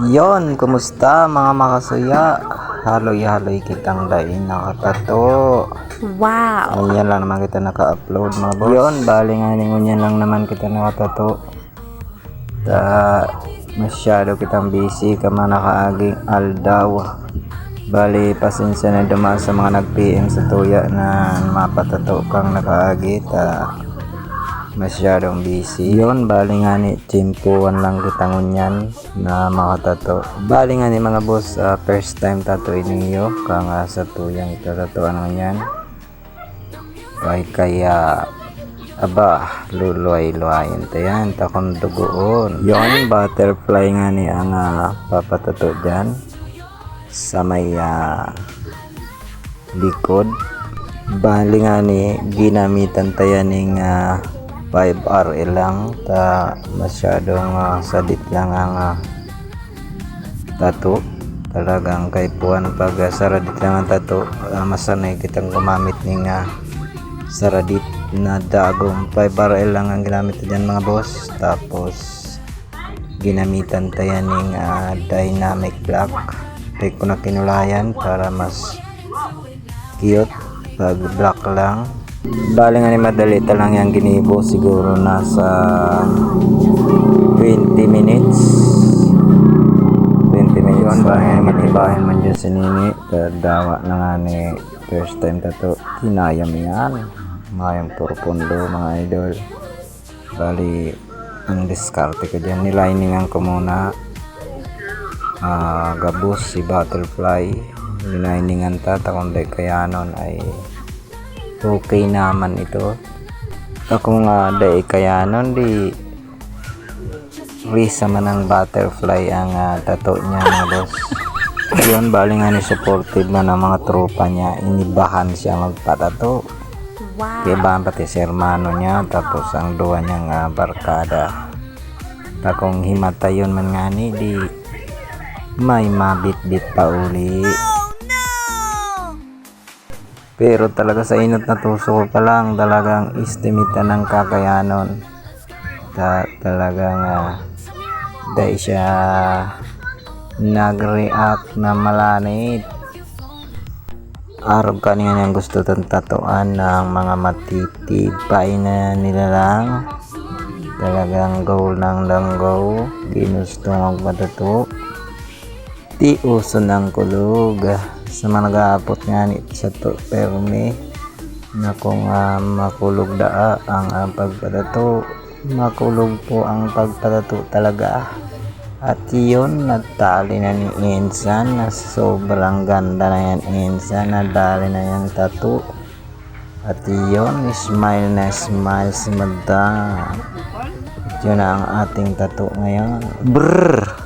Yon, kumusta mga makasuya? Haloy-haloy kitang daing nakatato. Wow! Ayan lang naman kita naka-upload mga boss. Yon, bali nga ningunyan lang naman kita nakatato. Masyado kitang busy ka man nakaaging aldaw. Bali, pasensya na dumaan sa mga nag-PM sa tuya na mapatato kang nakaagi. Masyadong busy. Yon, bali nga ni timpuan lang kita ngunyan na makatato. Bali nga ni mga boss, first time tatoy ninyo kang sa tuyang tatatuan ngunyan. Kaya aba, luluay-luayin tayan, takong dugoon. Yon, butterfly nga ni ang papatato dyan sa may likod. Bali nga ni ginamitan tayan ng 5RL lang, masyadong sadit lang ang tato. Talagang kay puan pag saradit lang ang tato, masanay kitang gumamit ng saradit na dagong 5RL lang ang ginamit dyan mga boss. Tapos ginamitan tayo ng dynamic black. Take ko na kinulayan para mas cute pag black lang. Bali nga ni madali lang yung ginibo, siguro nasa 20 minutes. 20 minutes yun, bali matibahin man dyan si Nini. Dawa na nga ni first time tato, kinayam yan. Mayang purpundo mga idol. Bali ang diskarte ko dyan, niliningan ko muna gabos si butterfly, niliningan takundi kaya nun ay okay naman ito. Ako nga day kaya nun di risa man ang butterfly ang tato niya mga boss. Yun, bali nga ni supportive na ng mga tropa niya, inibahan siya magpatato. Wow! Ibahan pati si hermano niya, tapos ang duwa niyang barkada. Kung himatayon man nga ni di may mabit-bit pa uli. Pero talaga sa inot na tuso ko pa lang, talagang estimate ng kakayanon. Talagang dahil siya nag-react na malanit. Araw kanina niyang gusto tang tatuan ng mga matitibay na nilalang. Talagang go lang go. Ginusto magpatato. Di uso ng kulog. Sa mga nag-aapot nga ni sa to perme na kung makulog daa ang pagpatato, makulog po ang pagpatato talaga. At yun, natali na ni Insan na sobrang ganda na yan Insan, nadali na yung tato. At yun, smile na smile si madam. At yun na ang ating tato ngayon. Brrr!